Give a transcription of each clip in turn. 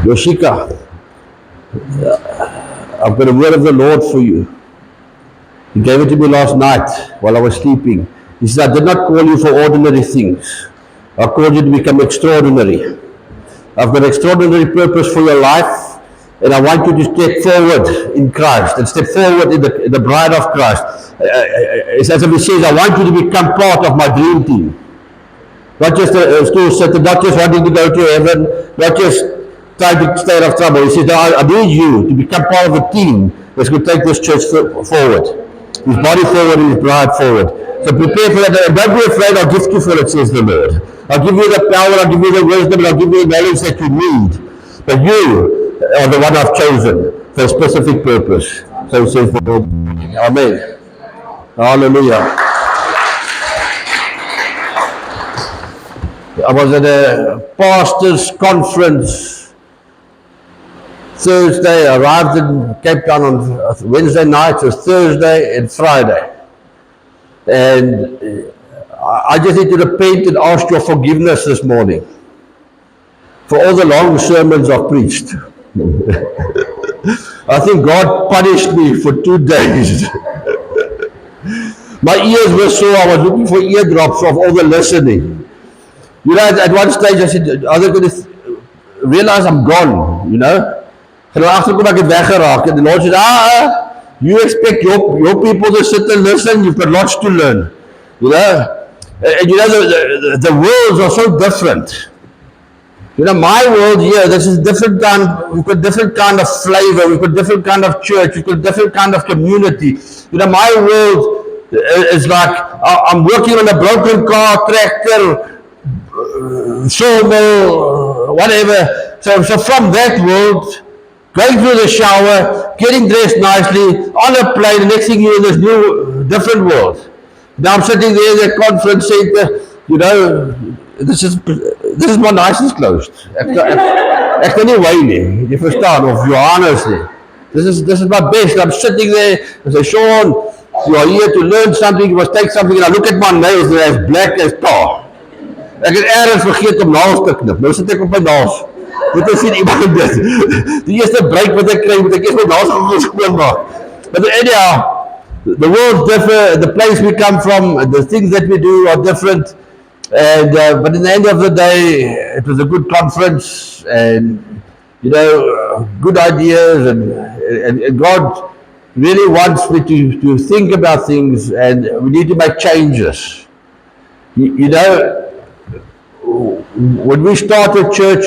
Yoshika, I've got a word of the Lord for you. He gave it to me last night while I was sleeping. He said, I did not call you for ordinary things. I called you to become extraordinary. I've got extraordinary purpose for your life, and I want you to step forward in Christ and step forward in the bride of Christ. It's as if he says, I want you to become part of my dream team. Not just a stool sitter, not just wanting to go to heaven, not just trying to stay out of trouble. He says, no, I need you to become part of a team that's going to take this church forward. His body forward and his bride forward. So prepare for that. And don't be afraid, I'll gift you for it, says the Lord. I'll give you the power, I'll give you the wisdom, and I'll give you the knowledge that you need. But you are the one I've chosen for a specific purpose. So says the Lord. Amen. Hallelujah. I was at a pastor's conference Thursday. I arrived in Cape Town on Wednesday night. It was Thursday and Friday. And I just need to repent and ask your forgiveness this morning for all the long sermons I've preached. I think God punished me for 2 days. My ears were sore. I was looking for eardrops of all the listening. You know, at one stage I said, are they going to realize I'm gone, you know? And agterkom ek het weggeraak. And the Lord said, you expect your people to sit and listen? You've got lots to learn, you know? And you know, the worlds are so different. You know, my world here, this is different kind, we've got different kind of flavor, we've got different kind of church, we've got different kind of community. You know, my world is like, I'm working on a broken car, tractor, sawmill, whatever. So from that world, going through the shower, getting dressed nicely, on a plane, the next thing you're in this new, different world. Now I'm sitting there in the conference center, you know, this is my license closed. Ek kan nie wy nie, jy verstaan, of Johannes nie. This is my best. I'm sitting there and say, Sean, you are here to learn something, you must take something, and I look at my nails, they're as black as tar. Ek het ergens vergeet om naels te knip. Nou sit ek op my naels. Moet ek sien iemand dit. Die eerste break wat ek kry, moet ek eers my naels gaan skoon maak. But anyhow, the world differ, the place we come from, the things that we do are different. And but in the end of the day, it was a good conference, and you know, good ideas, and God really wants me to think about things, and we need to make changes. You know, when we started church,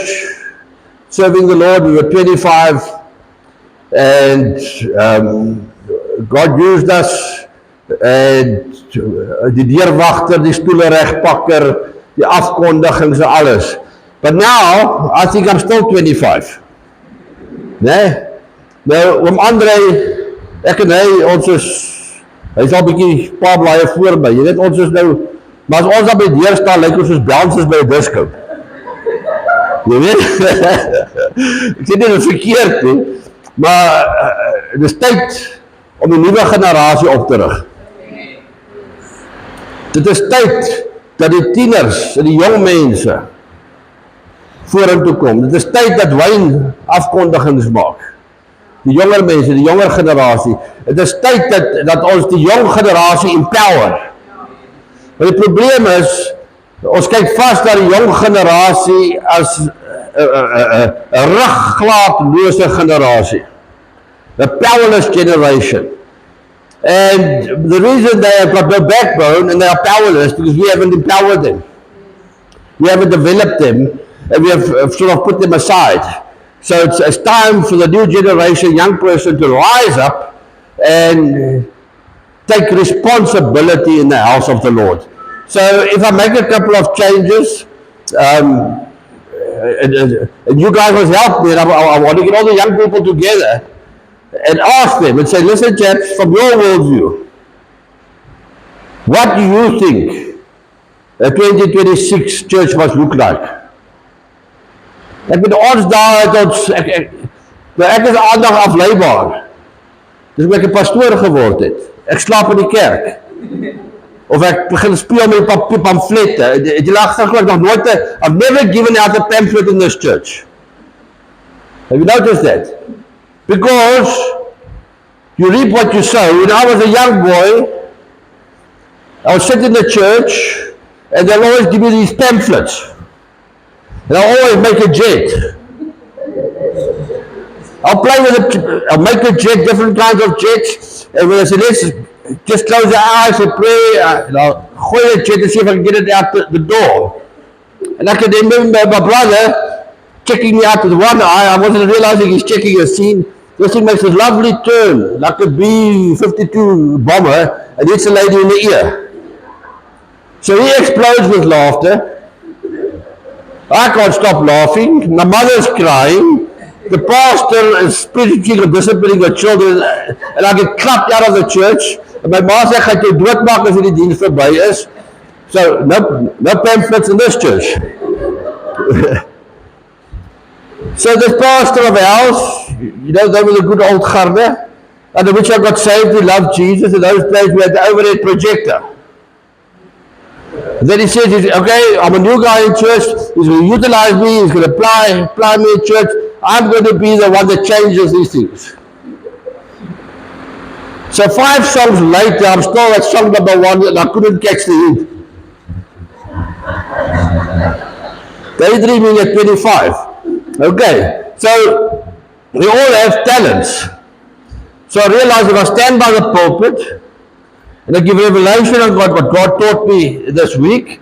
serving the Lord, we were 25, and God used us, and die deurwagter, die stoele regpakker, die afkondigings en alles. But now, I think I'm still 25. Nee? Nou, André, ek en hy, hy is al bykie paar blaie voor my. Jy weet, ons is nou, maar as ons daar by deur staan, lyk ons soos dansers by 'n disco. Jy weet? Ek sê nie dit is verkeerd nie, maar het is tyd om die nuwe generasie op te rig. Dit is tyd dat die tieners en die jong mense vorentoe kom. Dit is tyd dat wyn afkondigings maak. Die jonger mense, die jonger generasie. Dit is tyd dat ons die jong generasie empower. Maar die probleem is, ons kyk vast na die jong generasie as 'n rugglaatlose generasie. A powerless generation. And the reason they have got no backbone and they are powerless because we haven't empowered them. We haven't developed them, and we have sort of put them aside. So it's time for the new generation, young person, to rise up and take responsibility in the house of the Lord. So if I make a couple of changes, and you guys must help me, and I want to get all the young people together and ask them and say, listen chaps, from your worldview, what do you think a 2026 church must look like? Ek met ons daar het ons, ek is aandag afleibaar. Dis hoe ek 'n pastoor geword het. Ek slaap in die kerk. Of ek begin speel met pamflette. Het jy agtergekom nog nooit, I've never given out a pamphlet in this church. Have you noticed that? Because you reap what you sow. When I was a young boy, I would sit in the church and they'll always give me these pamphlets. And I'll always make a jet. I'll play with it, I'll make a jet, different kinds of jets. And when I say, let's just close your eyes and pray, and I'll hold the jet to see if I can get it out the door. And I can remember my brother checking me out with one eye. I wasn't realizing he's checking a scene. This thing makes a lovely turn, like a B-52 bomber, and hits a lady in the ear. So he explodes with laughter. I can't stop laughing. My mother's crying. The pastor is preaching and disciplining the children, and I get clapped out of the church. And my ma sê, "Gaan jy doodmaak as die diens verby is." So, no pamphlets in this church. So this pastor of ours, you know, they were the good old garde, under which I got saved, he loved Jesus. In those days we had the overhead projector. And then he says, okay, I'm a new guy in church, he's going to utilize me, he's going to apply me in church, I'm going to be the one that changes these things. So 5 songs later, I'm still at song number 1 and I couldn't catch the hint. Daydreaming at 25. Okay, so we all have talents. So I realized if I stand by the pulpit and I give revelation on what God taught me this week,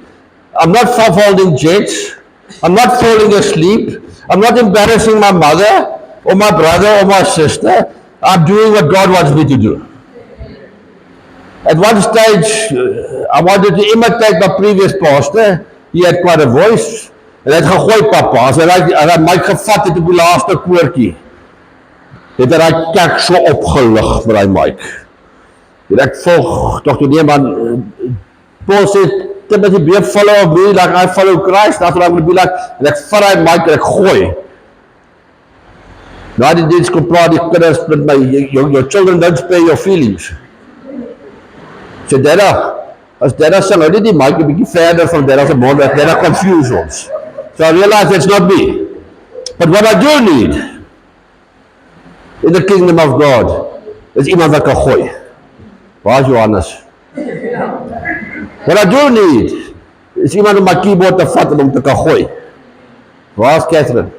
I'm not folding jets, I'm not falling asleep, I'm not embarrassing my mother or my brother or my sister, I'm doing what God wants me to do. At one stage, I wanted to imitate my previous pastor. He had quite a voice. En hy het gegooi papa, as hy my gevat het op die laaste koortjie, het hy kerk so opgelig met hy mic. En ek volg, toch nie, man, Paul sê, Timothy, be a follower of me, like I follow Christ, that's what I'm going to be like, en ek vat hy mic en ek gooi. Na die diens kom praat die kinders met my, your children don't spare your feelings. So Dada, as Dada sing, hou dit die mic 'n bietjie verder van Dada se mond, dat Dada confuse ons. So I realized it's not me. But what I do need in the kingdom of God is iemand wat kan gooi. Waar is Johannes? What I do need is iemand om my keyboard te vat en om te kan gooi. Waar is Catherine?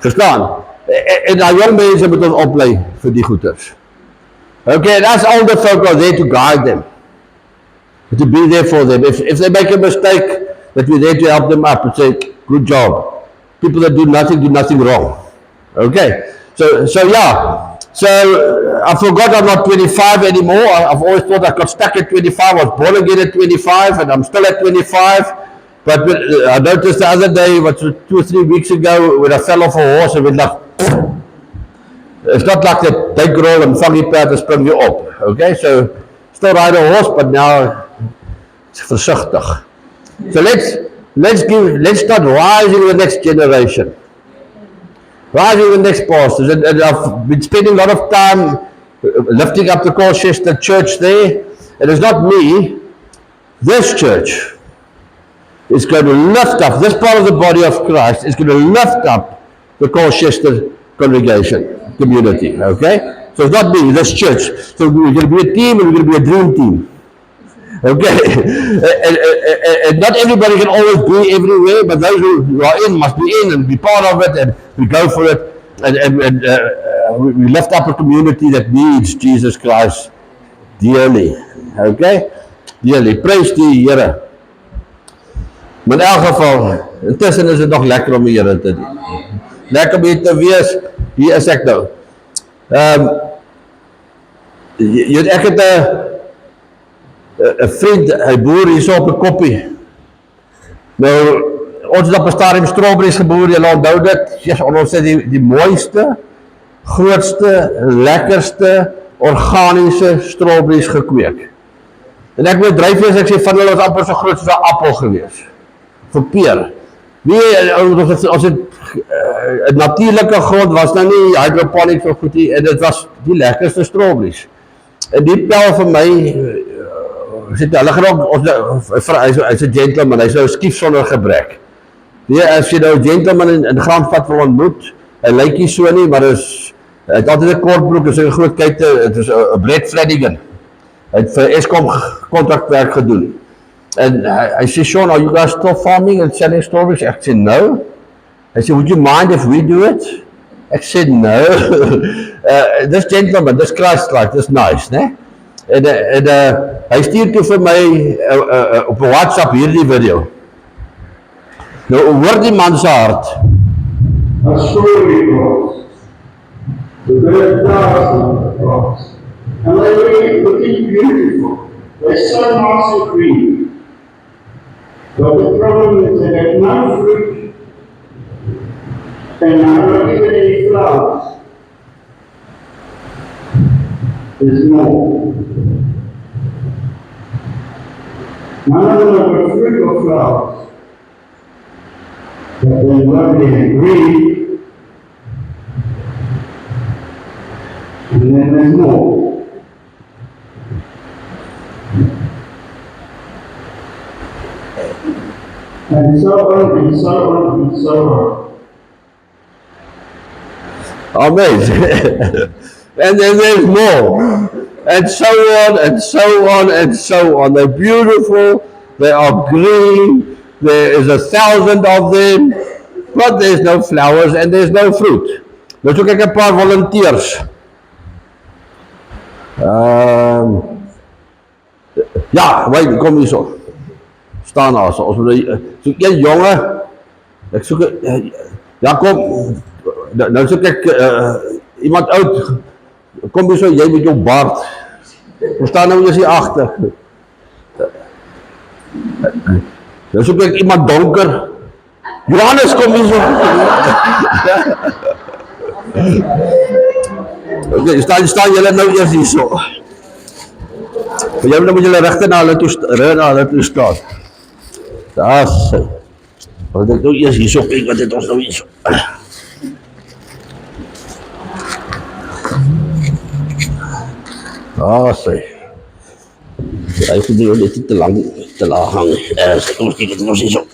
Verstaan? En die jong mense moet ons oplei vir die goeders. Okay, that's all the folk are there to guide them. To be there for them. If they make a mistake, that we're there to help them up and say, good job. People that do nothing wrong. Okay? So yeah. So I forgot I'm not 25 anymore. I've always thought I got stuck at 25. I was born again at 25 and I'm still at 25. But I noticed the other day, 2 or 3 weeks ago, when I fell off a horse and went like, it's not like that big roll and funny pad to spring you up. Okay? So still ride a horse, but now it's versigtig. So let's start rising the next generation. Rising the next pastors. And I've been spending a lot of time lifting up the Colchester church there. And it's not me. This church is going to lift up, this part of the body of Christ is going to lift up the Colchester congregation, community. Okay? So it's not me, this church. So we're going to be a team and we're going to be a dream team. Okay, and not everybody can always be everywhere, but those who are in must be in and be part of it, and we go for it, and we lift up a community that needs Jesus Christ dearly. Okay, dearly. Praise die Here. Maar in elk geval, intussen is het nog lekker om die Here te doen. Lekker om hier te wees. Hier is ek nou. Ek het 'n vriend, hy boer hier so op 'n koppie. Nou, ons het op 'n stadium strawberries geboer, jy onthou dit. Ja, ons het die mooiste, grootste, lekkerste, organiese strawberries gekweek. En ek moet dryf wees, ek sê van hulle was amper so groot soos 'n appel gewees. Vir peer. Ons het 'n natuurlike grond, was nou nie hydroponics of goed nie, en dit was die lekkerste strawberries. En die pel vir my, hulle gaan hy's 'n gentleman, hy's nou skief sonder gebrek. As jy nou 'n gentleman in Grandstad wil ontmoet, Hy lyk nie so nie, maar hy het altyd 'n kort broek, is 'n groot kuite, het is 'n Brett Flanagan. Hy het vir Eskom kontrakwerk gedoen. En hy sê, Sean, are you guys still farming and selling strawberries? Ek sê, no. Hy sê, would you mind if we do it? Ek sê, no. This gentleman, this Christ-like, this nice, né? En hy stuur toe vir my op WhatsApp hierdie video. Nou, hoor die man se hart. A story cross. The bird does on the cross. And they were looking beautiful. They so nice and green. But the problem is they had no fruit and not even any flowers. There's more. None of them have fruit or flowers. But they're lovely and green. And then there's more. And so on and so on and so on. Amen. And then there's more. And so on and so on and so on. They're beautiful. They are green. There is 1,000 of them. But there's no flowers and there's no fruit. Nou soek ek 'n paar volunteers. Ja, wait, kom hier so. Staan daar so. Ons moet soek een jonge. Ek soek ja, kom. Nou soek ek iemand oud. Kom hier so, jy met jou baard. Ons staan nou eers hier agter. Nou soek ek iemand donker. Johannes, kom hier so. Okay, staan julle nou eers hier so. Jy moet julle regte na hulle toe staan. Daar sê. Wat ek nou eers hier so kyk, wat het ons nou hier so. Daar sê. Hy het die net te lang te laag hang. Kom ons kyk dit ons hier so.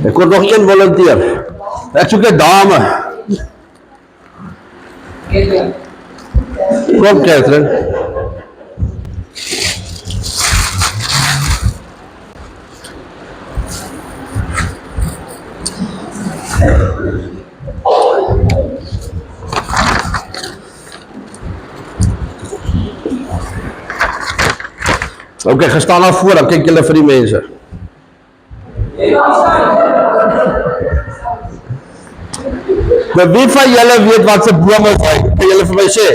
Ek word nog een volunteer. Ek soek 'n dame. Kom, Catherine. Okay, gaan staan daar voor, dan kyk julle vir die mense. Maar wie van julle weet wat se boom is hy? Kan julle vir my sê?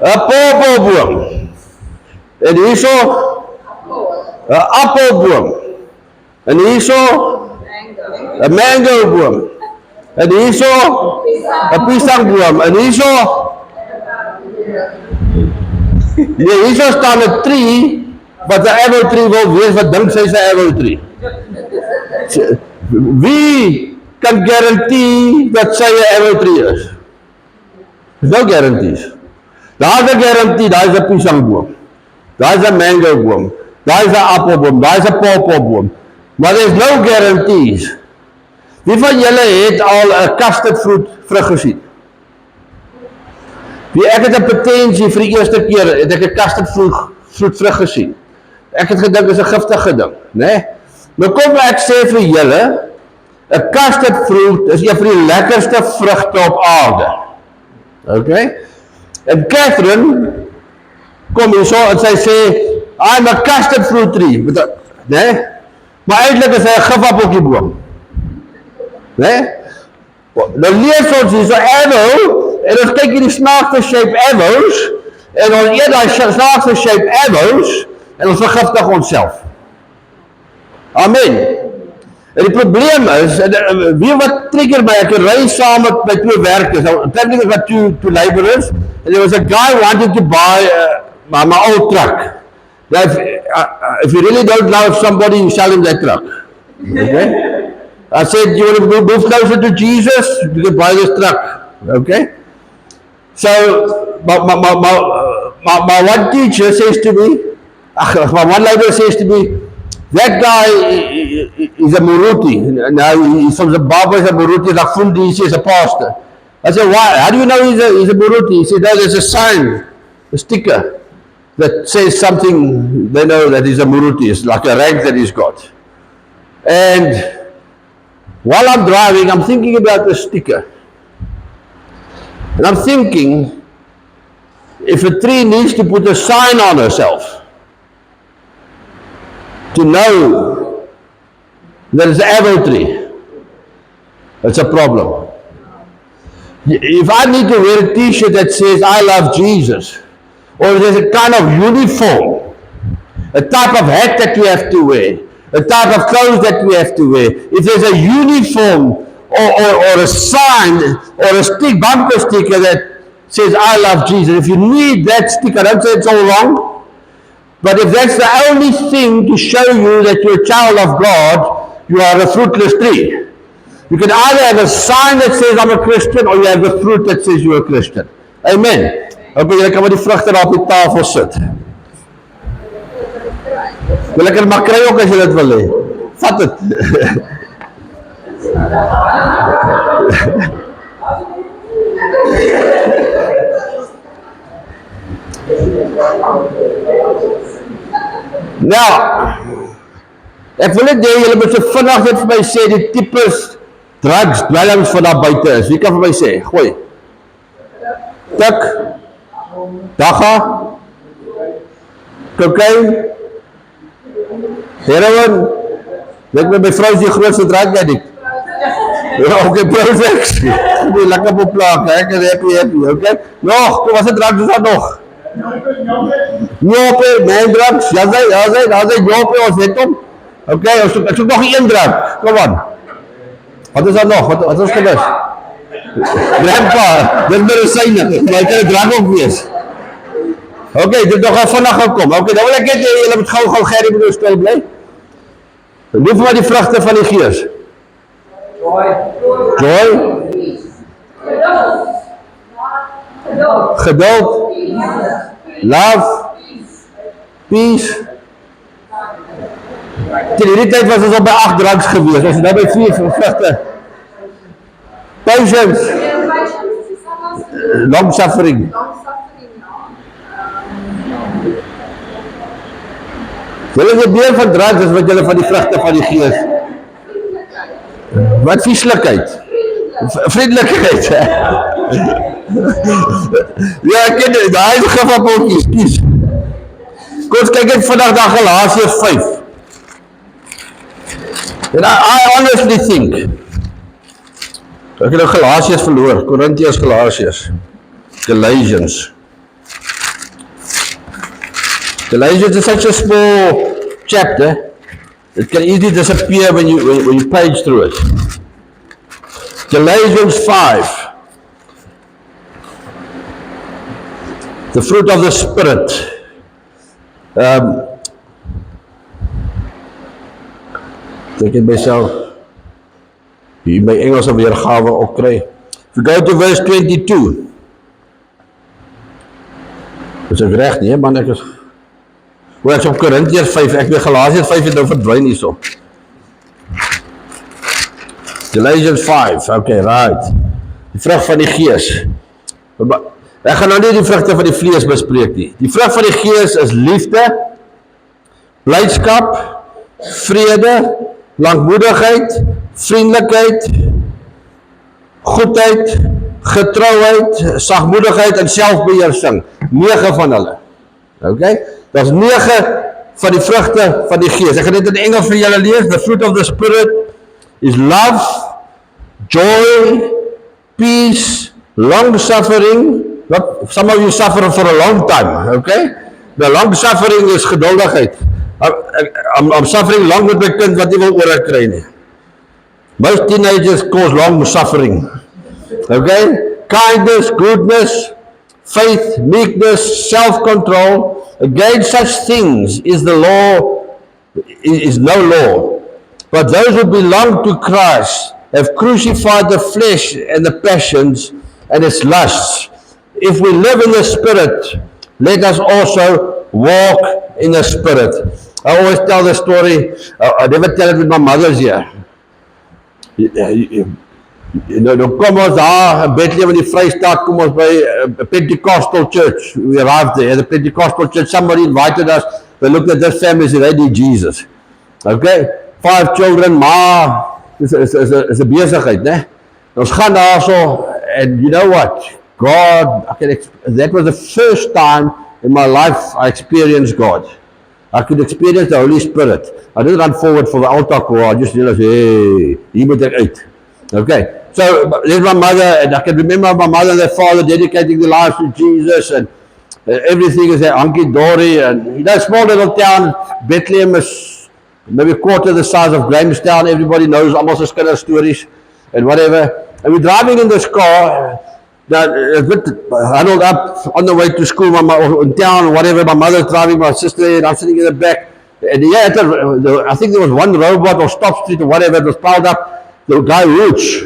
'n Popoboom. En hierso 'n appelboom. En hierso 'n mangoboom. En hierso 'n piesangboom. En hierso ja, hierso staan 'n tree wat 'n apple tree wil wees, wat dink sy's 'n apple tree. Wie kan guarantee dat sy 'n apple tree is? There's no guarantees. Daar's 'n guarantee, daar's 'n piesangboom. Daar's 'n mangoboom. Daar's 'n appelboom, daar's 'n popoboom. Maar there's no guarantees. Wie van julle het al 'n custard fruit vrug gesien? Wie ek het 'n potensie vir die eerste keer het ek 'n custard fruit vrug gesien. Ek het gedink dit is 'n giftige ding, né? Nou kom ek sê vir julle, 'n custard fruit is een van die lekkerste vrugte op aarde. Okay? En Catherine kom hier so en sy sê, I'm a custard fruit tree, né? Maar eintlik is hy 'n gifappeltjieboom. Né? Nou lees ons hier so apple, en ons kyk hier die snaakse shape apples, en ons eet daai snaakse shape apples, en ons vergiftig onsself. Amen. En die probleem is, wie wat trigger my, ek ry saam met my twee werkers, technically got two laborers, and there was a guy wanting to buy my old truck. Now, if you really don't love somebody, you sell him that truck. Okay? I said, you want to move closer to Jesus? You can buy this truck. Okay? So, my one teacher says to me, one labourer says to me, that guy is a Muruti. Now he's from Zimbabwe, he's a Muruti, like Fundi, he's a pastor. I said, why? How do you know he's a Muruti? He said, no, there's a sign, a sticker that says something, they know that he's a Muruti. It's like a rank that he's got. And while I'm driving, I'm thinking about the sticker. And I'm thinking, if a tree needs to put a sign on herself to know that it's an apple tree, it's a problem. If I need to wear a t-shirt that says, I love Jesus, or there's a kind of uniform, a type of hat that we have to wear, a type of clothes that we have to wear, if there's a uniform or a sign or a bumper sticker that says, I love Jesus, if you need that sticker, don't say it's all wrong, but if that's the only thing to show you that you're a child of God, you are a fruitless tree. You can either have a sign that says I'm a Christian, or you have the fruit that says you're a Christian. Amen. Okay, jy kan maar die vrugte daar op die tafel sit. Wil ek maar kry ook as jy dit wil hê. Vat dit. Nou, ek wil net hê julle moet so vinnig net vir my sê die tipes drugs, dwelms van daar buite is. Wie kan vir my sê? Gooi. Tik, dagga, cocaine, heroin. Weet my vrou is die grootste drug addict. Ja, oké, Prozac. Die lekker poplaak, ek is happy, oké. Nog, wat is drugs is daar nog? Njope, mijn drugs, ja zei Njope, ons het hom. Oké, ek soek nog een drug, kom aan. Wat is daar nog? Wat is gemis? Grandpa, dit medisyne, maar kan 'n drug ook wees. Oké, dit nog al vandag gekom. Oké, dan wil ek net julle moet gou Gerrie moet stil bly. Doen vir my die vrugte van die Gees. Joy. Geduld. Love. Peace. Teen hierdie tyd was ons al by 8 drugs gewees. Ons is nou by 4 vrugte. Patience. Long suffering. Julle is meer van drugs as wat julle van die vrugte van die Gees. Wat vieslikheid? Vriendelikheid. Ja, ek ken dit. Daai is gevaarpotjies. Kies. Kom ons kyk net vandag na Galasiërs 5. And I honestly think, ek het nou Galasiërs verloor, Korintiërs, Galasiërs, Galatians. Galatians is such a small chapter, it can easily disappear when you page through it. Galatians 5, the fruit of the Spirit. Ek het myself hier my Engelse weergawe ook kry. If you go to verse 22. Is ek reg nie, man, ek is ek is op Korintiërs 5, ek weet Galasiërs 5 het nou verdwyn hierso. Galatians 5, okay, right. Die vrug van die Gees. Ek gaan nou nie die vrugte van die vlees bespreek nie. Die vrug van die Gees is liefde, blydskap, vrede, lankmoedigheid, vriendelikheid, goedheid, getrouheid, sagmoedigheid en selfbeheersing. 9 van hulle. Okay? Dat is 9 van die vrugte van die Gees. Ek gaan dit in Engels vir julle lees. The fruit of the Spirit is love, joy, peace, long suffering. Some of you suffer for a long time, okay? The long suffering is geduldigheid. I'm suffering long met my kind wat nie wil oor kry nie. Most teenagers cause long suffering. Okay? Kindness, goodness, faith, meekness, self-control. Against such things is no law. But those who belong to Christ have crucified the flesh and the passions and its lusts. If we live in the Spirit, let us also walk in the Spirit. I always tell the story, I never tell it with my mothers here. Dan kom ons daar in Bethlehem in die Vrystaat, kom ons by a Pentecostal church. We arrived there, the Pentecostal church, somebody invited us. We looked at this family and said, they need Jesus. Okay, 5 children, maar is a besigheid, né? Ons gaan daar so, and you know what? God, that was the first time in my life I experienced God. I could experience the Holy Spirit. I didn't run forward for the altar call. I just realized, hey, hier moet ek uit. Okay, so there's my mother, and I can remember my mother and their father dedicating their lives to Jesus, and everything is there, hunky-dory, and you know, small little town, Bethlehem is maybe a quarter the size of Grahamstown. Everybody knows almost as kind of stories and whatever. And we're driving in this car, a bit huddled up on the way to school, in town or whatever. My mother's driving, my sister, and I'm sitting in the back. And yeah, I think there was one robot or stop street or whatever, it was piled up. The guy roots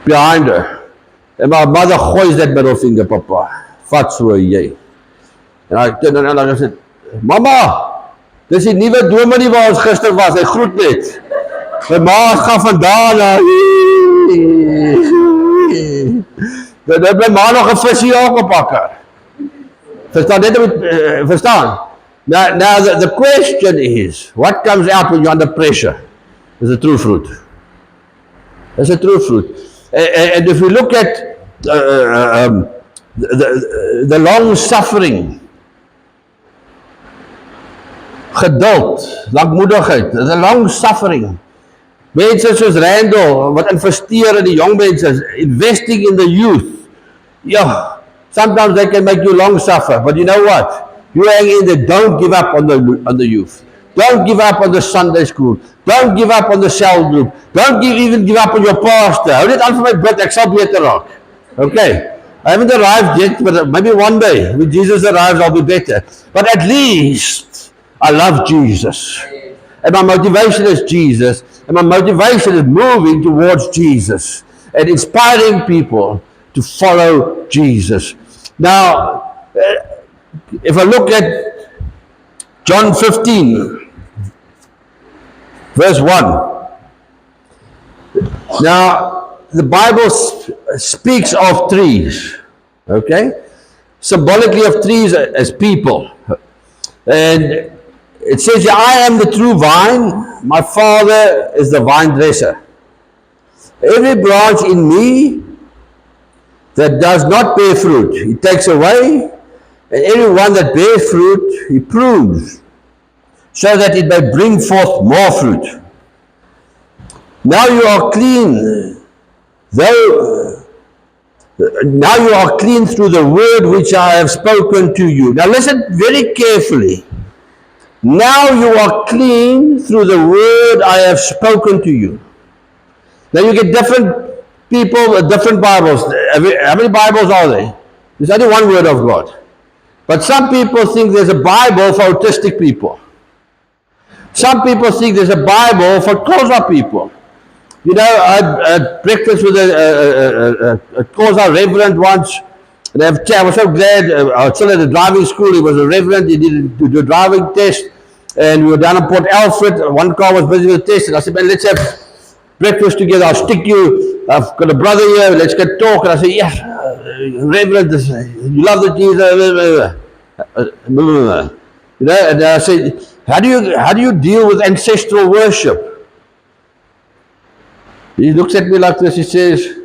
behind her. And my mother goois that middle finger, Papa. Vat so jy. And I turned around and I said, Mama, dis die nuwe dominee waar ons gister was, hy groet net. My ma gaan vandaan. Dan het my ma nog 'n visie aangepak. Verstaan net verstaan? Now the question is, what comes out when you're under pressure? Is a true fruit. It's a true fruit. And if we look at the long suffering, geduld, langmoedigheid, the long suffering. Mense soos Randall, wat investeer in die jong mense, investing in the youth. Yeah, sometimes they can make you long suffer, but you know what? You hang in there, don't give up on the youth. Don't give up on the Sunday school. Don't give up on the cell group. Don't even give up on your pastor. Hou net aan vir my bid, ek sal beter raak. Okay. I haven't arrived yet, but maybe one day, when Jesus arrives, I'll be better. But at least, I love Jesus. And my motivation is Jesus. And my motivation is moving towards Jesus. And inspiring people to follow Jesus. Now, if I look at John 15, verse 1. Now, the Bible speaks of trees, okay? Symbolically of trees as people. And it says, I am the true vine, my Father is the vine dresser. Every branch in me that does not bear fruit, he takes away, and every one that bears fruit, he prunes, so that it may bring forth more fruit. Now you are clean, now you are clean through the word which I have spoken to you. Now listen very carefully. Now you are clean through the word I have spoken to you. Now you get different people with different Bibles. How many Bibles are there? There's only one word of God. But some people think there's a Bible for autistic people. Some people think there's a Bible for Xhosa people. You know, I had breakfast with a Xhosa reverend once, and I was so glad. I was still at the driving school. He was a reverend. He did the driving test, and we were down in Port Alfred. One car was busy with the test, and I said, man, let's have breakfast together. I'll stick you. I've got a brother here. Let's get talk. And I said, yes, reverend, you love the Jesus. You know, and I said, how do you deal with ancestral worship? He looks at me like this. He says,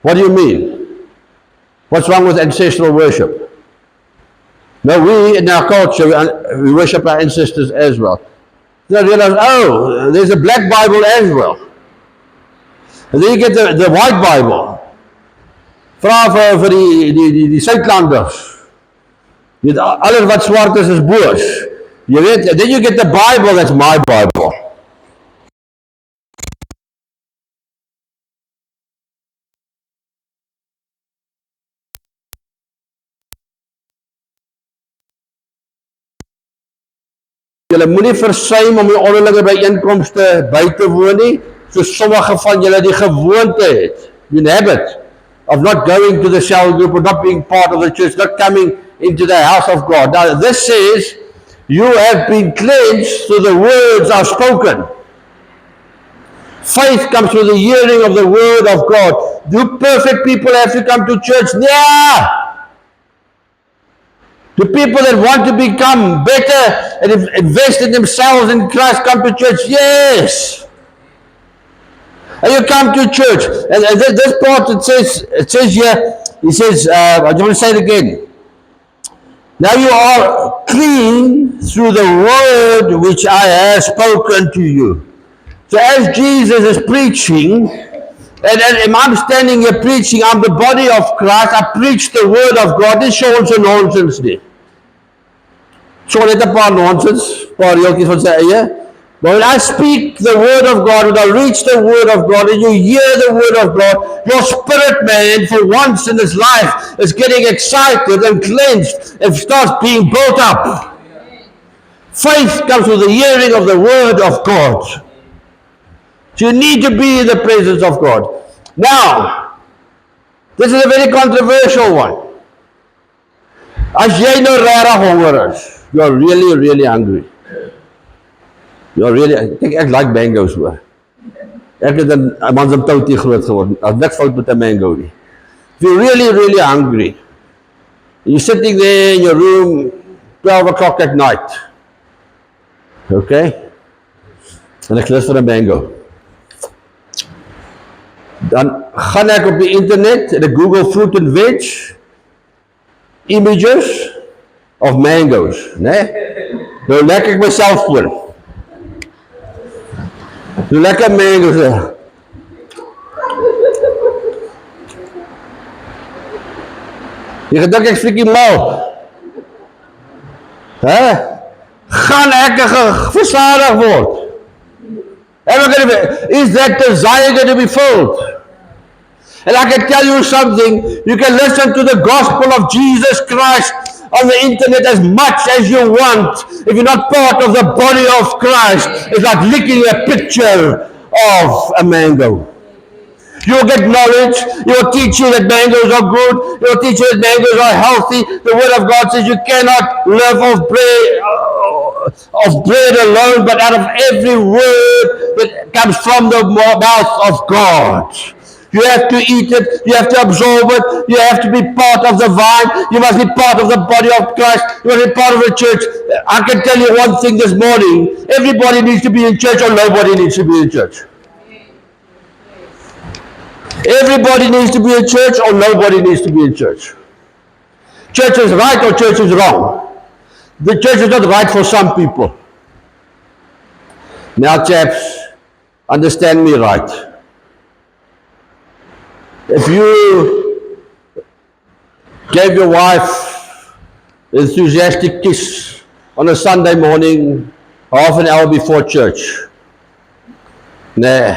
what do you mean? What's wrong with ancestral worship? No, we in our culture, we worship our ancestors as well. Then I realize, oh, there's a black Bible as well. And then you get the white Bible. Vra vir die Suidlanders. Alles wat swart is boos. Jy weet, then you get the Bible, that's my Bible. Julle moenie versuim om die onderlinge byeenkomste by te woon nie, soos sommige van julle die gewoonte het, the habit of not going to the cell group or not being part of the church, not coming into the house of God. Now this says, you have been cleansed through the words are spoken. Faith comes through the hearing of the word of God. Do perfect people have to come to church? Yeah. Do people that want to become better and invest in themselves in Christ come to church? Yes. And you come to church, and this part it says here, it says, I want to say it again. Now you are clean through the word which I have spoken to you. So as Jesus is preaching, and I'm standing here preaching, I'm the body of Christ, I preach the word of God. Dit is ons nonsens nie. So net 'n paar nonsens, paar reeltjies van sy eie. But when I speak the word of God, when I reach the word of God, and you hear the word of God, your spirit man, for once in his life, is getting excited and cleansed and starts being built up. Faith comes with the hearing of the word of God. So you need to be in the presence of God. Now, this is a very controversial one. As jy nou regtig honger is, you're really, really hungry. You're really, ek like mangoes hoor. Ek het in Amanzimtoutie groot geword. Daar's niks fout met 'n mango nie. If you're really, really hungry, you're sitting there in your room, 12 o'clock at night. Okay? En ek lus vir 'n mango. Dan gaan ek op die internet en ek Google fruit and veg images of mangoes, né? Nou lekker ek myself voor. Nou lekker mangoes. Jy gedink ek freakie mal. Gaan ek versadig word? Is that desire going to be filled? And I can tell you something, you can listen to the gospel of Jesus Christ on the internet as much as you want. If you're not part of the body of Christ, it's like licking a picture of a mango. You'll get knowledge, you'll teach you that mangoes are good, you'll teach you that mangoes are healthy. The word of God says you cannot live of bread alone, but out of every word that comes from the mouth of God. You have to eat it, you have to absorb it, you have to be part of the vine, you must be part of the body of Christ, you must be part of the church. I can tell you one thing this morning, everybody needs to be in church or nobody needs to be in church. Everybody needs to be in church or nobody needs to be in church. Church is right or church is wrong. The church is not right for some people. Now chaps, understand me right. If you gave your wife an enthusiastic kiss on a Sunday morning, half an hour before church, nee,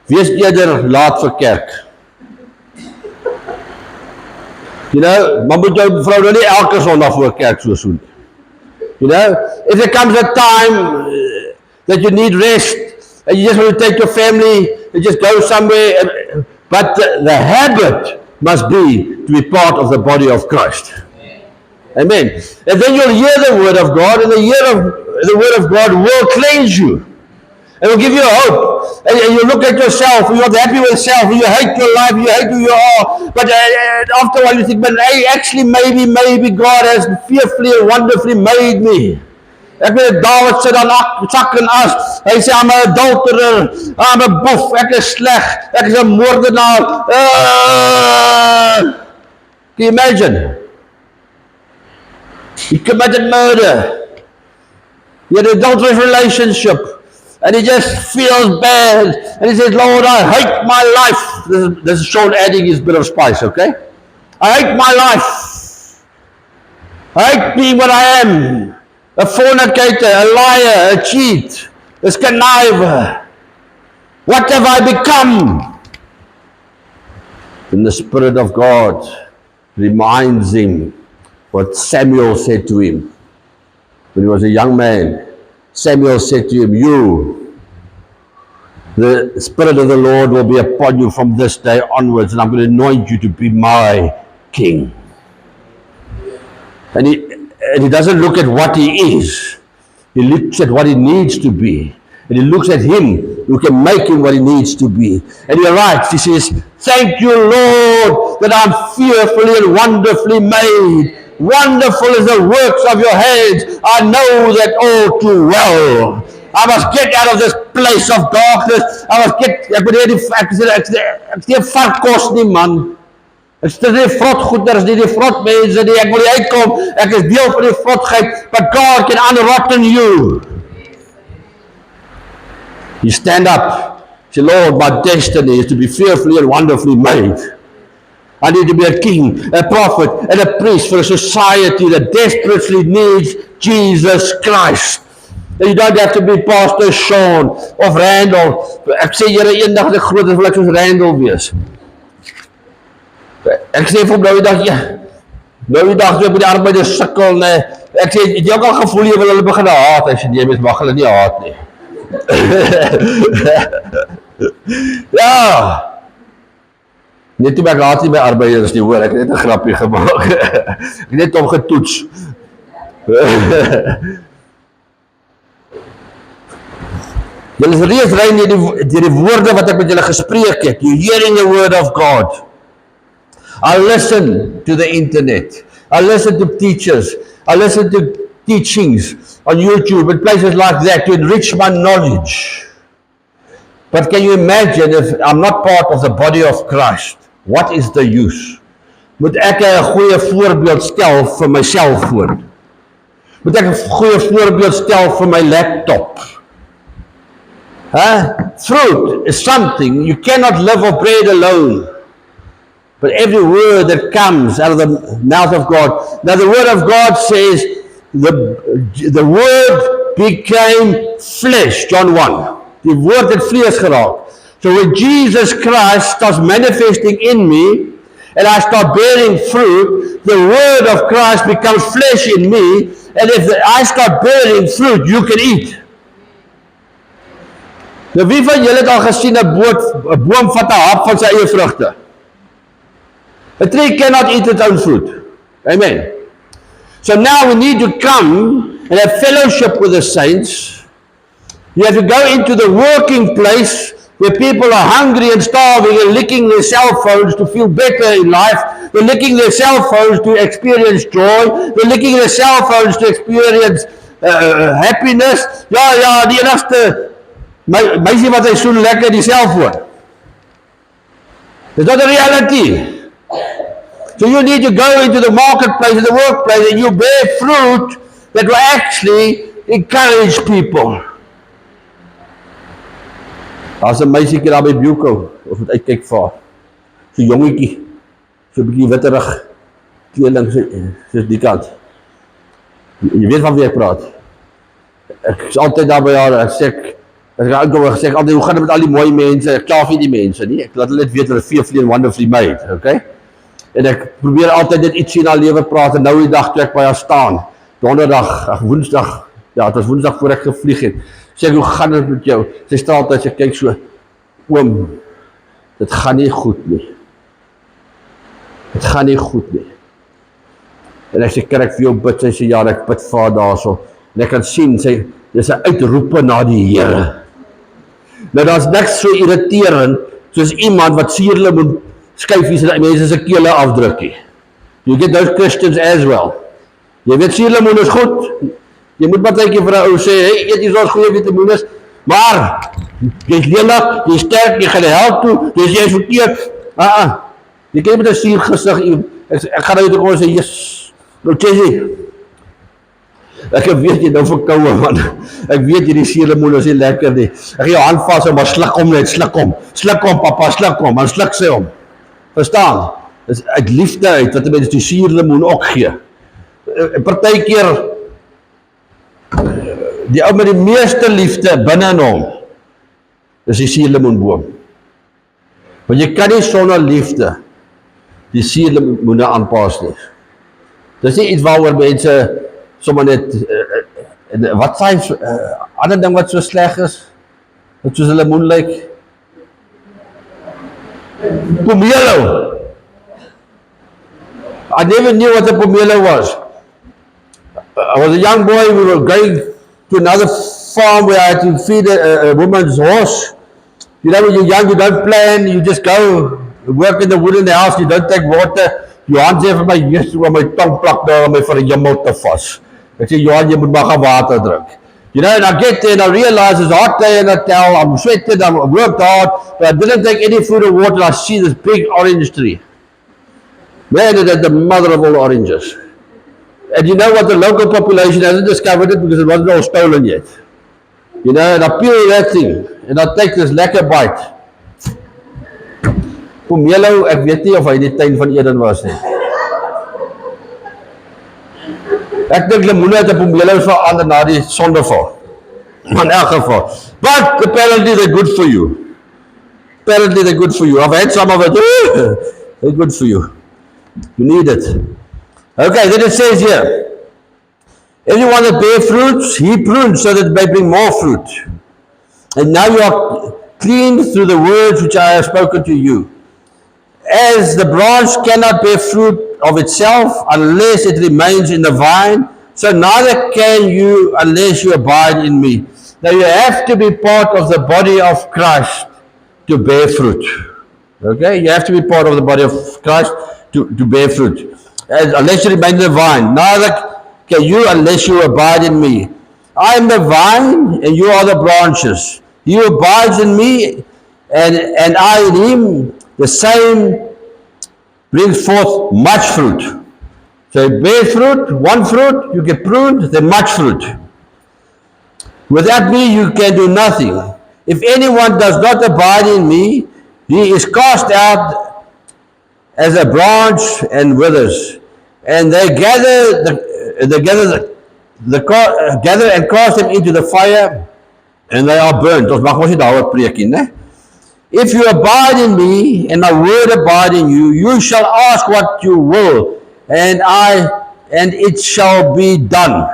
wees eerder laat vir kerk. You know, maar moet jou vrou nou nie elke Sondag voor kerk so soen. You know, if there comes a time that you need rest and you just want to take your family and just go somewhere, but the habit must be to be part of the body of Christ. Amen. And then you'll hear the word of God, and the word of God will cleanse you. It will give you hope. And you look at yourself, you're not happy with yourself, you hate your life, you hate who you are. But after a while you think, but hey, actually maybe God has fearfully and wonderfully made me. Ek weet David sit dan sak en as. Hy sê I'm an adulterer, I'm a boef, ek is sleg, ek is 'n moordenaar. Can you imagine? He committed murder. He had an adulterous relationship. And he just feels bad. And he says, Lord, I hate my life. This is Sean adding his bit of spice, okay? I hate my life. I hate being what I am. A fornicator, a liar, a cheat, a conniver. What have I become? And the Spirit of God reminds him what Samuel said to him when he was a young man. Samuel said to him, the Spirit of the Lord will be upon you from this day onwards, and I'm going to anoint you to be my king. And he doesn't look at what he is. He looks at what he needs to be. And he looks at him who can make him what he needs to be. And he writes, he says, thank you, Lord, that I'm fearfully and wonderfully made. Wonderful is the works of your hands. I know that all too well. I must get out of this place of darkness. I must get, ek moet ek sê vark kos nie, man. Ek sê nie vrot goeders nie, die vrot mense nie, ek wil nie uitkom, ek is deel van die vrotheid, but God can unrotten you. You stand up, say, Lord, my destiny is to be fearfully and wonderfully made. I need to be a king, a prophet, and a priest for a society that desperately needs Jesus Christ. And you don't have to be Pastor Sean of Randall. Ek sê, Here, eendag die groot is, wil ek soos Randall wees. Ek sê vir hom, nou die dag, toe ek met die arbeiders sukkel, nee. Ek sê, het jy ook al gevoel, jy wil hulle begin haat? Ek sê, nee, mens mag hulle nie haat nie. Ja. Net toe ek haat nie my arbeiders nie, hoor, ek het net 'n grapie gemaak. Ek het net hom getoets. Julle is reeds rein deur die woorde wat ek met julle gespreek het. You're hearing the word of God. I listen to the internet. I listen to teachers. I listen to teachings on YouTube and places like that to enrich my knowledge. But can you imagine if I'm not part of the body of Christ? What is the use? Moet ek 'n goeie voorbeeld stel vir my selfoon? Moet ek 'n goeie voorbeeld stel vir my laptop? Fruit is something, you cannot live of bread alone. But every word that comes out of the mouth of God. Now the word of God says, the word became flesh, John 1. Die woord het vlees geraak. So when Jesus Christ starts manifesting in me, and I start bearing fruit, the word of Christ becomes flesh in me, and if I start bearing fruit, you can eat. Nou wie van julle het al gesien 'n boom vat 'n hap van sy eie vrugte? A tree cannot eat its own fruit. Amen. So now we need to come and have fellowship with the saints. You have to go into the working place where people are hungry and starving and licking their cell phones to feel better in life. They're licking their cell phones to experience joy. They're licking their cell phones to experience happiness. Ja, die enigste meisie wat hy soen lekker die cellfoon. Is that a reality? So you need to go into the marketplace, in the workplace, and you bear fruit that will actually encourage people. Daar's 'n meisiekie daar by Buko, of moet uitkyk vir haar. So jongetjie, so 'n bietjie witterig, kleding, soos die kant. Jy weet van wie ek praat. Ek is altyd daar by haar, ek sê, altyd, hoe gaan dit met al die mooi mense? Ek kla vir die mense nie. Ek laat hulle net weet hulle fearfully and wonderfully made, okay? En ek probeer altyd net ietsie in haar lewe praat, en nou die dag toe ek by haar staan, woensdag, ja, het was woensdag voor ek gevlieg het, sê ek, hoe gaan dit met jou? Sy staan altyd, sy kyk so, oom, dit gaan nie goed nie. Dit gaan nie goed nie. En ek sê, kan ek vir jou bid? Sy sê, ja, ek bid vir haar daarso. En ek kan sien, sy, dis 'n uitroepe na die Here. Nou, daar's niks so irriterend, soos iemand wat suurlemoen skyfies en mense se kele afdrukkie. You get those Christians as well. Jy weet, suurlemoen is goed. Jy moet partytjie vir 'n ou sê, hey, eet hier ons goeie vitamiene, maar jy's lelik, jy's sterk, jy gaan die hel toe, jy's verkeerd. Jy kyk met 'n suur gesig, ek gaan nou toe kom en sê, yes, nou Chessie, ek weet jy nou verkoue, man. Ek weet jy die suurlemoen is nie lekker nie. Ek gee jou hand vas, maar sluk hom net, sluk hom papa, sluk hom, maar sluk sy hom. Verstaan? Dis uit liefde uit, wat mense die suurlemoen ook gee. Partykeer, die ou met die meeste liefde binne in hom, is die suurlemoenboom. Want jy kan nie sonder liefde die suurlemoene aanpas nie. Dis nie iets waaroor mense sommer net, wat sy, ander ding wat so sleg is, wat soos 'n lemoen lyk, pomelo. I never knew what a pomelo was. I was a young boy, we were going to another farm where I had to feed a woman's horse. You know, when you're young, you don't plan, you just go work in the wood in the house, you don't take water. Johan sê vir my, Jesus, oor my tong plak daar om my vir 'n jemmel te vas. Ek sê, Johan, jy moet maar gaan water drink. You know, and I get there and I realize it's a hot day in the hotel, I'm sweated, I worked hard, but I didn't take any food or water. I see this big orange tree. Man, it had the mother of all oranges. And you know what, the local population hasn't discovered it because it wasn't all stolen yet. You know, and I peel that thing, and I take this lekker bite. Pomelo, ek weet nie of hy in die tuin van Eden was nie. Ek dink lemoene het 'n pomelo verander na die sondeval. In elk geval. But apparently they're good for you. Apparently they're good for you. I've had some of it. They're good for you. You need it. Okay, then it says here, everyone that bear fruits, he prunes so that it may bring more fruit. And now you are clean through the words which I have spoken to you. As the branch cannot bear fruit of itself unless it remains in the vine, so neither can you unless you abide in me. Now you have to be part of the body of Christ to bear fruit. Okay, you have to be part of the body of Christ to bear fruit. Unless you remain in the vine, neither can you unless you abide in me. I am the vine and you are the branches. He who abides in me and I in him, the same brings forth much fruit. So you bear fruit, one fruit, you get pruned, then much fruit. Without me you can do nothing. If anyone does not abide in me, he is cast out as a branch and withers. And they gather and cast them into the fire, and they are burnt. Ons mag mos nie daaroor preek nie, né? If you abide in me, and my word abide in you, you shall ask what you will, and it shall be done.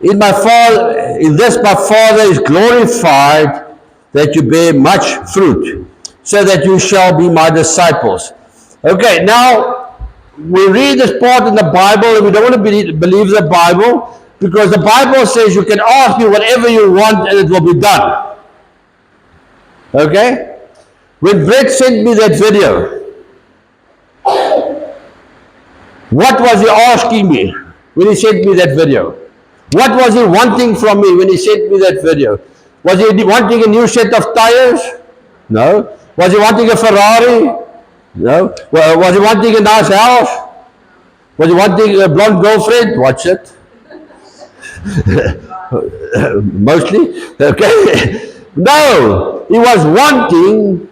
In this my Father is glorified, that you bear much fruit, so that you shall be my disciples. Okay, now we read this part in the Bible, and we don't want to believe the Bible, because the Bible says you can ask me whatever you want and it will be done. Okay? When Brett sent me that video, what was he asking me when he sent me that video? What was he wanting from me when he sent me that video? Was he wanting a new set of tires? No. Was he wanting a Ferrari? No. Was he wanting a nice house? Was he wanting a blonde girlfriend? Watch it. Mostly. Okay. No. He was wanting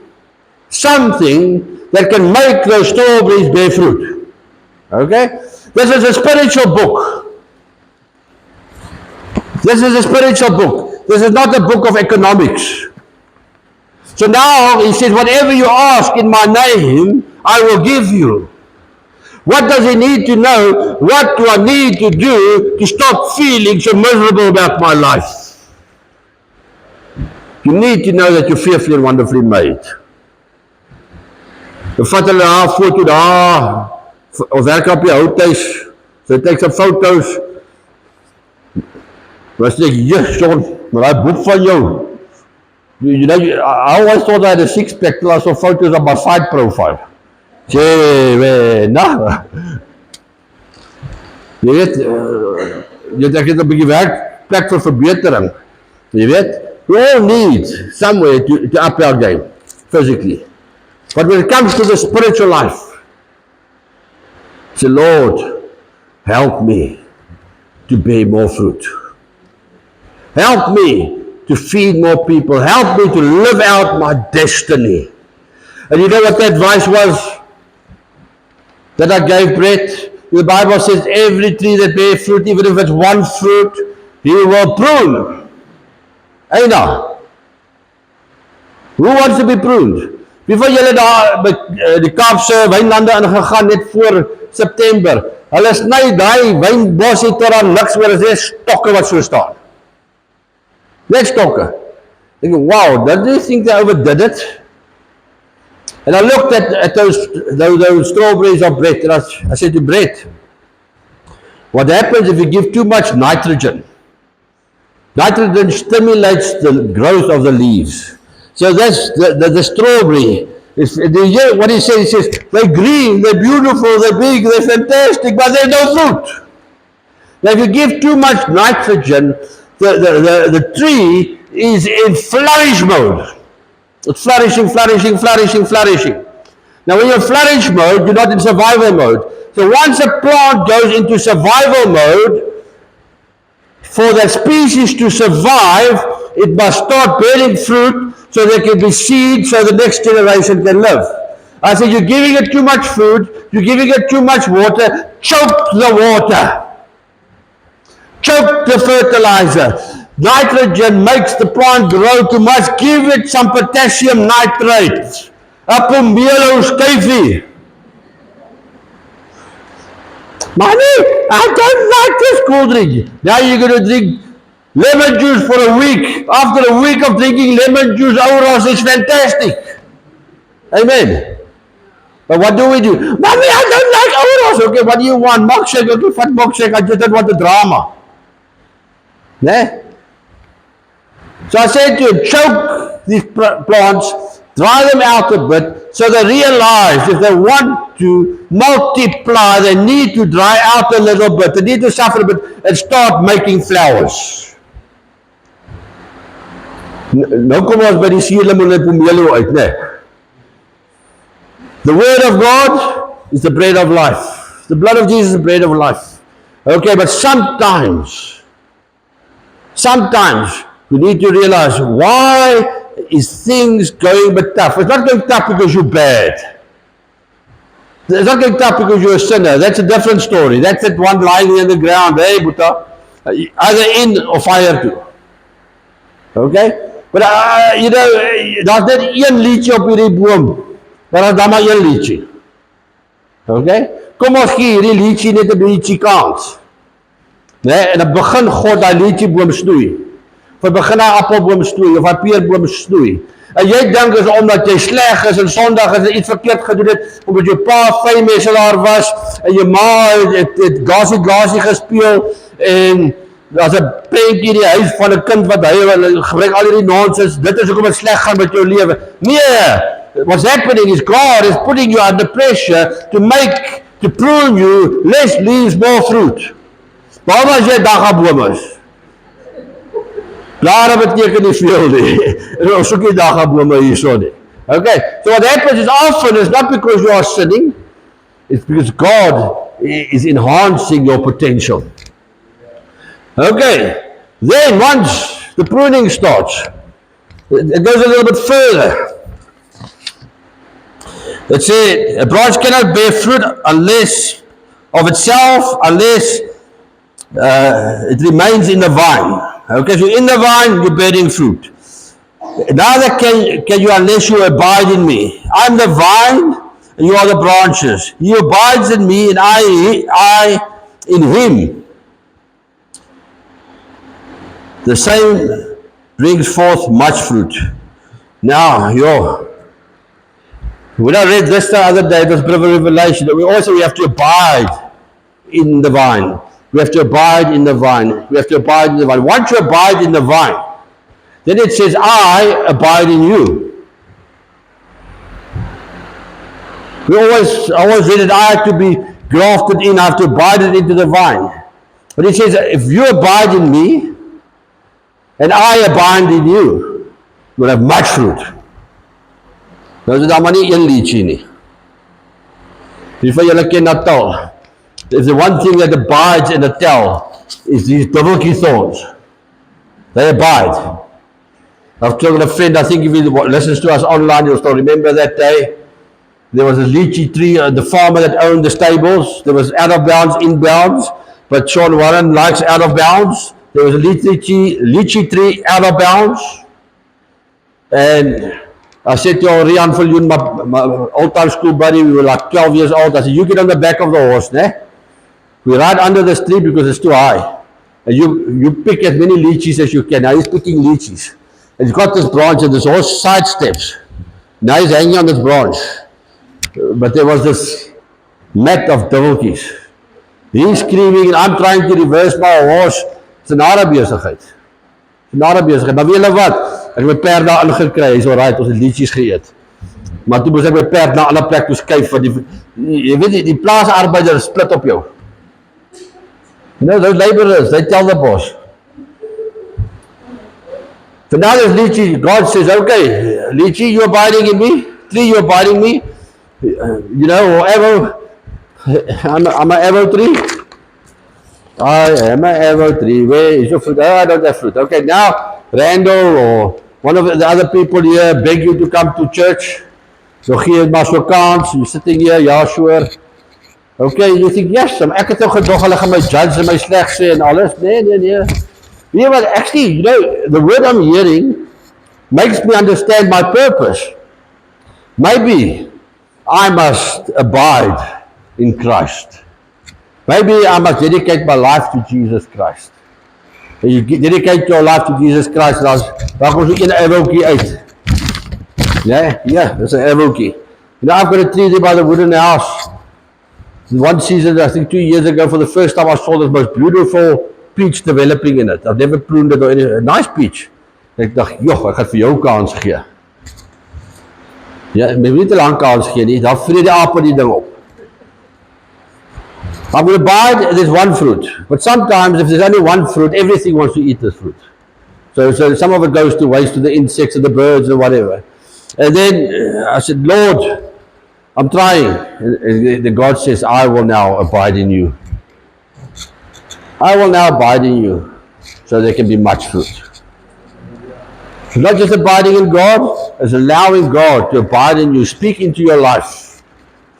something that can make those strawberries bear fruit. Okay? This is a spiritual book. This is a spiritual book. This is not a book of economics. So now he says, whatever you ask in my name, I will give you. What does he need to know? What do I need to do to stop feeling so miserable about my life? You need to know that you're fearfully and wonderfully made. Dan vat hulle haar foto daar, of werk op die houthuis, so take some photos. Maar sê ek, yes, John, maar die boek van jou, you know, I always thought I had a six-pack till I saw photos of my side profile. Sê, nou, jy weet, ek het 'n bietjie werkplek vir verbetering. Jy weet, we all need somewhere to up our game, physically. But when it comes to the spiritual life, say, Lord, help me to bear more fruit. Help me to feed more people. Help me to live out my destiny. And you know what the advice was that I gave Brett? The Bible says every tree that bears fruit, even if it's one fruit, he will prune. Hey now, who wants to be pruned? Wie van julle daar by die Kaapse wynlande ingegaan net voor September? Hulle sny daai wynbosse tot aan niks meer as net stokke wat so staan. Net stokke. Ek dink, wow, do you think they overdid it? And I looked at those strawberries of Brett, and I said to Brett, What happens if you give too much nitrogen? Nitrogen stimulates the growth of the leaves. So that's the strawberry. Do you hear what he says? He says, they're green, they're beautiful, they're big, they're fantastic, but there's no fruit. Now if you give too much nitrogen, the tree is in flourish mode. It's flourishing, flourishing, flourishing, flourishing. Now when you're in flourish mode, you're not in survival mode. So once a plant goes into survival mode, for that species to survive, it must start bearing fruit so there can be seed so the next generation can live. I said, you're giving it too much food, you're giving it too much water, choke the water. Choke the fertilizer. Nitrogen makes the plant grow too much. Give it some potassium nitrate. Apomelo skyfie. Mommy, I don't like this cool drink. Now you're going to drink lemon juice for a week. After a week of drinking lemon juice, Oros is fantastic. Amen. But what do we do? Mommy, I don't like Oros. Okay, what do you want? Milkshake. Okay, fat milkshake. I just don't want the drama. Yeah? So I said to him, choke these plants, dry them out a bit, so they realize if they want to multiply, they need to dry out a little bit, they need to suffer a bit and start making flowers. Nou kom ons by die suurlemoen en pomelo uit, né? The word of God is the bread of life. The blood of Jesus is the bread of life. Okay, but sometimes we need to realize, why is things going a bit tough? It's not going tough because you're bad. It's not going tough because you're a sinner. That's a different story. That's that one lying in the ground. Hey, Buddha, either in or fire too. Okay? But, you know, daar's net een liedjie op hierdie boom. Daar is dan maar een liedjie. Okay? Kom ons gee hierdie liedjie net 'n bietjie kans. Nee, en dan begin God daai liedjieboom snoei. Of begin hy appelboom snoei, of hy peerboom snoei. En jy dink is omdat jy sleg is en sondig is en iets verkeerd gedoen het, omdat jou pa vymeselaar was, en jou ma het gasie gespeel, en daar's 'n prentjie in die huis van 'n kind wat hy gebruik al hierdie nonsens, dit is hoekom dit sleg gaan met jou lewe. Nee, what's happening is God is putting you under pressure to prune you, less leaves, more fruit. Behalwe as jy daggaboom is. Blare beteken nie veel nie. Ons soek nie daggabome hierso nie. Okay, so what happens is often it's not because you are sinning, it's because God is enhancing your potential. Okay, then once the pruning starts, it goes a little bit further. It said, a branch cannot bear fruit unless of itself, unless it remains in the vine. Okay, so in the vine, you're bearing fruit. Neither can you unless you abide in me. I'm the vine, and you are the branches. He abides in me, and I in him. The same brings forth much fruit. Now, when I read this the other day, it was a bit of a revelation that we have to abide in the vine. We have to abide in the vine. We have to abide in the vine. Once you abide in the vine, then it says, I abide in you. I always read it, I have to be grafted in, I have to abide into the vine. But it says, if you abide in me, and I abide in you, you will have much fruit. Nou is dit maar nie een liedjie nie. Die van julle ken Natal. There's the one thing that abides in Natal is these double-key thorns. They abide. I've told a friend, I think if he listens to us online, you'll still remember that day. There was a lychee tree, the farmer that owned the stables. There was out of bounds, in bounds, but Sean Warren likes out of bounds. There was a lychee tree out of bounds. And I said to Rian Viljoen, my old-time school buddy, we were like 12 years old. I said, you get on the back of the horse, né? We ride under this tree because it's too high. And you pick as many lychees as you can. Now he's picking lychees. And he's got this branch and this horse side steps. Now he's hanging on this branch. But there was this mat of dovekies. He's screaming and I'm trying to reverse my horse. It's 'n nare besigheid. Nare besigheid. Maar weet julle wat? Ek het my perd daar ingekry. Hy's alright, ons het liedjies geëet. Maar toe moes ek my perd na 'n ander plek toe skuif want jy weet die plaasarbeiders split op jou. You know, those laborers, they tell the boss. So now there's Lychee. God says, okay, Lychee, you're abiding in me. Tree, you're abiding in me. You know, or arrow. I'm an arrow tree. I am an arrow tree. Where is your fruit? Oh, I don't have fruit. Okay, now Randall or one of the other people here beg you to come to church. So gee het maar so kans. You're sitting here, yeah, sure. Okay, you think, yes, ek het nou gedog, hulle gaan my judge en my sleg sê en alles. Nee. You know what, actually, you know, the word I'm hearing makes me understand my purpose. Maybe I must abide in Christ. Maybe I must dedicate my life to Jesus Christ. When you dedicate your life to Jesus Christ, dan kom jy 'n arrowkie uit. Yeah, that's an arrowkie. You know, I've got a tree there by the wooden house. One season, I think 2 years ago, for the first time I saw this most beautiful peach developing in it. I've never pruned it or anything. A nice peach. Ek dacht, joh, ek gaan vir jou kans gee. Ja, my nie te lang kans gee nie, dan vreet die ape die ding op. I'm going to buy there's one fruit. But sometimes if there's only one fruit, everything wants to eat this fruit. So some of it goes to waste to the insects and the birds and whatever. And then I said, Lord, I'm trying. And God says, I will now abide in you. I will now abide in you so there can be much fruit. So not just abiding in God, it's allowing God to abide in you, speak into your life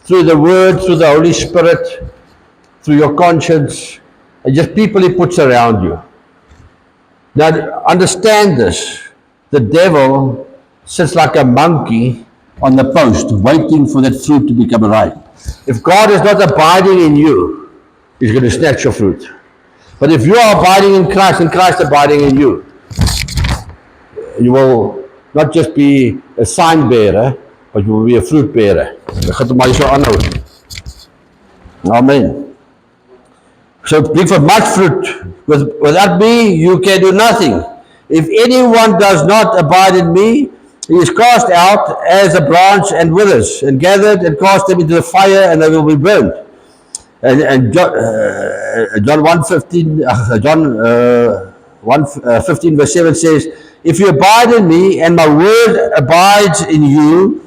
through the Word, through the Holy Spirit, through your conscience, and just people He puts around you. Now understand this. The devil sits like a monkey on the post, waiting for that fruit to become ripe. If God is not abiding in you, He's going to snatch your fruit. But if you are abiding in Christ and Christ abiding in you, you will not just be a sign bearer, but you will be a fruit bearer. Amen. So bring forth much fruit. Without me, you can do nothing. If anyone does not abide in me, he is cast out as a branch and withers, and gathered and cast them into the fire, and they will be burned. And John 15 verse 7 says, if you abide in me and my word abides in you,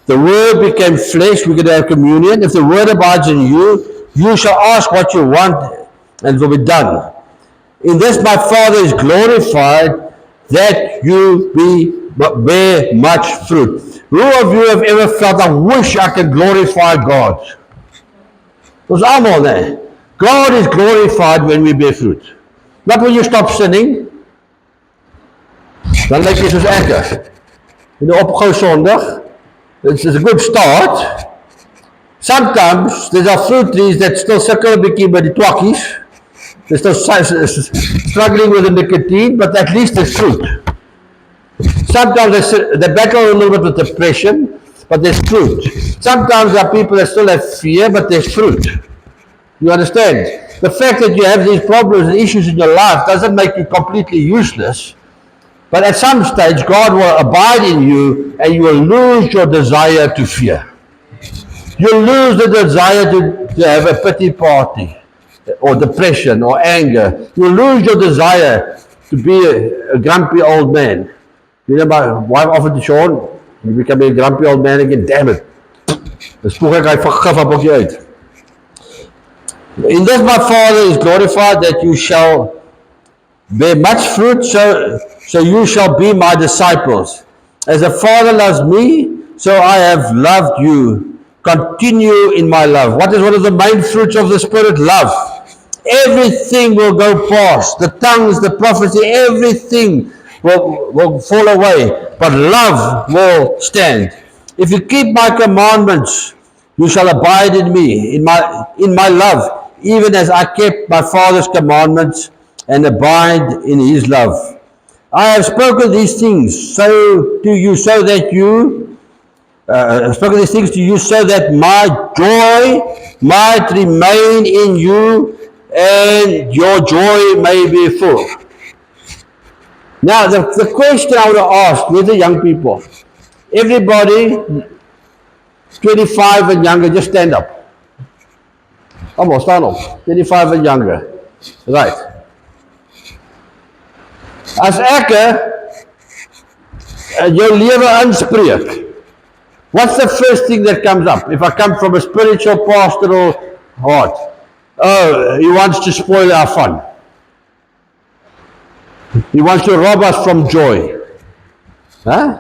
the word became flesh, we're going to have communion. If the word abides in you, you shall ask what you want and it will be done. In this my Father is glorified, that you bear much fruit. Who of you have ever felt, I wish I could glorify God? Ons almal, nee. God is glorified when we bear fruit. Not when you stop sinning. Dan lyk jy soos ek. En opgehou sondig. It's a good start. Sometimes there's fruit trees that still suckle a bietjie by die twakkies. They're still struggling with the nicotine, but at least there's fruit. Sometimes they battle a little bit with depression, but there's fruit. Sometimes there are people that still have fear, but there's fruit. You understand? The fact that you have these problems and issues in your life doesn't make you completely useless. But at some stage, God will abide in you and you will lose your desire to fear. You'll lose the desire to have a pity party or depression or anger. You'll lose your desire to be a grumpy old man. You know, my wife offered to Sean, you become a grumpy old man again, damn it. Dan spoeg ek hy vergif op jou uit. In this my Father is glorified, that you shall bear much fruit, so you shall be my disciples. As the Father loves me, so I have loved you. Continue in my love. What is one of the main fruits of the Spirit? Love. Everything will go past. The tongues, the prophecy, everything will fall away, but love will stand. If you keep my commandments, you shall abide in me, in my love, even as I kept my Father's commandments and abide in his love. I have spoken these things to you so that you spoken these things to you so that my joy might remain in you and your joy may be full. Now, the question I would ask with the young people, everybody 25 and younger, just stand up. Allemaal, staan op. 25 and younger. Right. As ek jou lewe inspreek, what's the first thing that comes up? If I come from a spiritual pastoral heart, oh, he wants to spoil our fun. He wants to rob us from joy. Huh?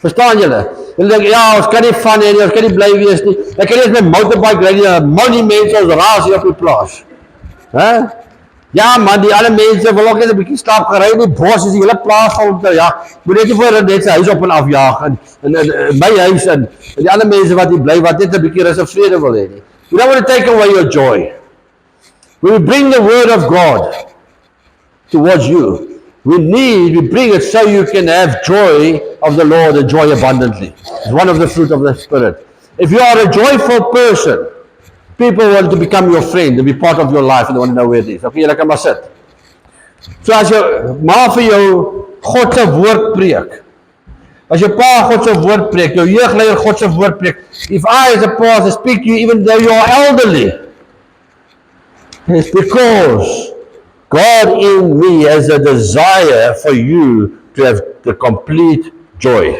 Verstaan julle? Hulle dink, ja, ons kan nie van hê nie, ons kan nie bly wees nie. Ek kan nie eens my motorbike ry nie, money mense ons raas hier op die plaas. Huh? Ja man, die ander mense wil ook net 'n bietjie stap gery in die bos, is die hele plaas vol om te ja. Moet net nie voor net sy huis op en af jaag en my huis en die ander mense wat hier bly wat net 'n bietjie rus en vrede wil hê nie. You don't want to take away your joy. When we bring the word of God towards you, we bring it so you can have joy of the Lord and joy abundantly. It's one of the fruit of the Spirit. If you are a joyful person, people want to become your friend, to be part of your life, and they want to know where it is. Okay, julle kan maar sit. So as jou ma vir jou God se woord preek, as jou pa God se woord preek, jou jeugleier God se woord preek, if I as a pastor speak to you even though you are elderly, it's because God in me has a desire for you to have the complete joy.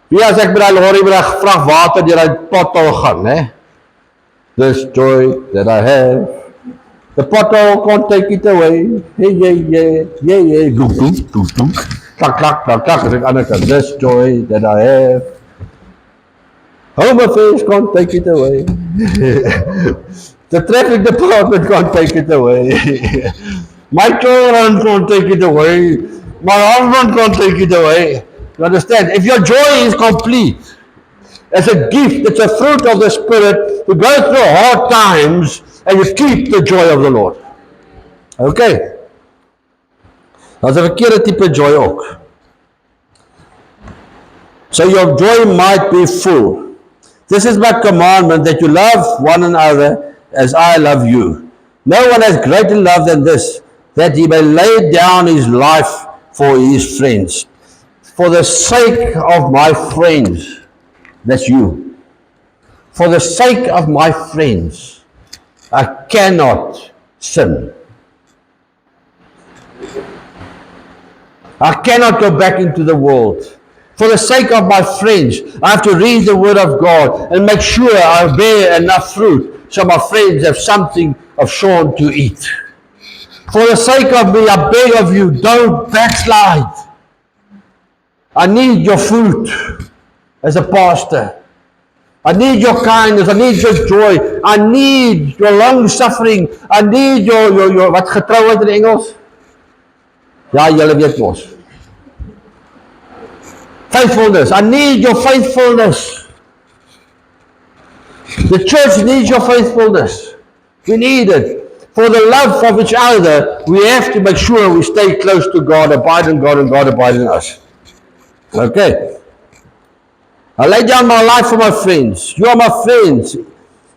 Wie as ek met daai lorry met daai vrag water deur daai pothole gaan, hè? This joy that I have, the pothole can't take it away. Hey, yeah, goop, goop, klak, klak, klak, klak, as ek ander kant, this joy that I have, Home Affairs can't take it away. The traffic department can't take it away. My children can't take it away. My husband can't take it away. You understand? If your joy is complete, it's a gift, it's a fruit of the Spirit. You go through hard times and you keep the joy of the Lord. Okay. That's a verkeerde type joy ook. So your joy might be full. This is my commandment, that you love one another as I love you. No one has greater love than this, that he may lay down his life for his friends. For the sake of my friends, that's you. For the sake of my friends, I cannot sin. I cannot go back into the world. For the sake of my friends, I have to read the Word of God and make sure I bear enough fruit so my friends have something of Sean to eat. For the sake of me, I beg of you, don't backslide. I need your fruit as a pastor. I need your kindness. I need your joy. I need your long suffering. I need your wat getrouheid in Engels? Ja, julle weet mos. Faithfulness. I need your faithfulness. The church needs your faithfulness. We need it. For the love of each other, we have to make sure we stay close to God, abide in God, and God abide in us. Okay. I lay down my life for my friends. You are my friends.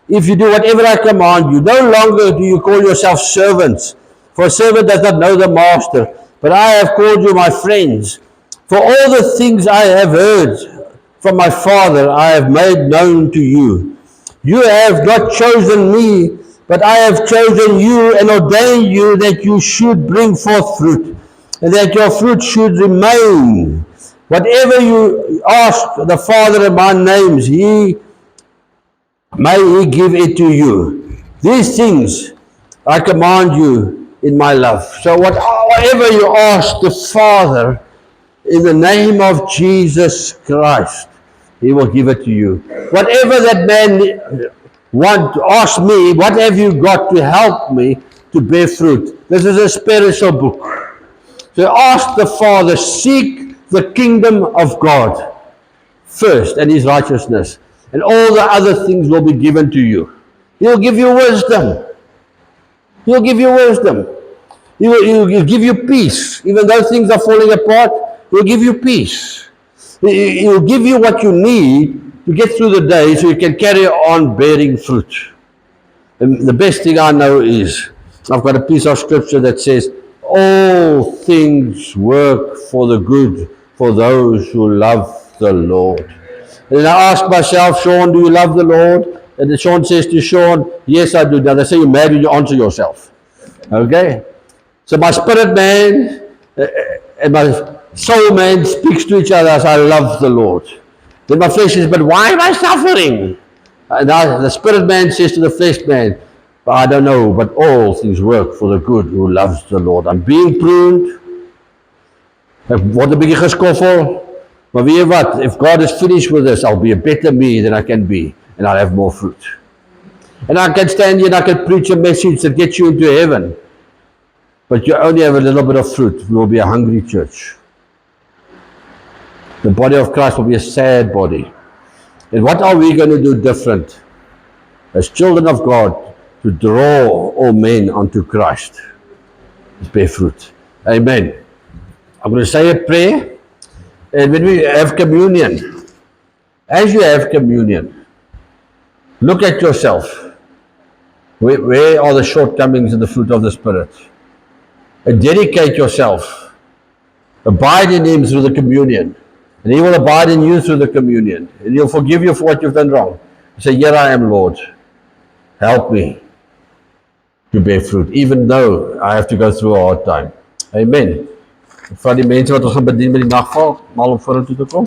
If you do whatever I command you, no longer do you call yourself servants, for a servant does not know the master, but I have called you my friends. For all the things I have heard from my Father, I have made known to you. You have not chosen me, but I have chosen you and ordained you that you should bring forth fruit, and that your fruit should remain. Whatever you ask the Father in my name, may he give it to you. These things I command you in my love. So whatever you ask the Father in the name of Jesus Christ, he will give it to you. Whatever that man want to ask me, what have you got to help me to bear fruit? This is a spiritual book. So ask the Father, seek the kingdom of God first and his righteousness, and all the other things will be given to you. He'll give you wisdom. He'll give you wisdom. He'll give you peace. Even though things are falling apart, he'll give you peace. He will give you what you need to get through the day so you can carry on bearing fruit. And the best thing I know is I've got a piece of scripture that says, all things work for the good for those who love the Lord. And then I ask myself, Sean, do you love the Lord? And then Sean says to Sean, yes, I do. Now they say you're mad when you answer yourself. Okay? So my spirit man and my soul man speaks to each other as I love the Lord. Then my flesh says, but why am I suffering? And the spirit man says to the flesh man, I don't know, but all things work for the good who loves the Lord. I'm being pruned. Ek word 'n bietjie geskoffel. Maar weet jy wat? If God is finished with this, I'll be a better me than I can be. And I'll have more fruit. And I can stand here and I can preach a message that gets you into heaven. But you only have a little bit of fruit. We will be a hungry church. The body of Christ will be a sad body. And what are we going to do different as children of God to draw all men unto Christ? Let's bear fruit. Amen. I'm going to say a prayer. And when we have communion, as you have communion, look at yourself. Where are the shortcomings in the fruit of the Spirit? And dedicate yourself. Abide in Him through the communion. And He will abide in you through the communion. And He'll forgive you for what you've done wrong. Say, here I am, Lord. Help me to bear fruit, even though I have to go through a hard time. Amen. Vir die mense wat ons gaan bedien met die nagmaal, om vorentoe te kom.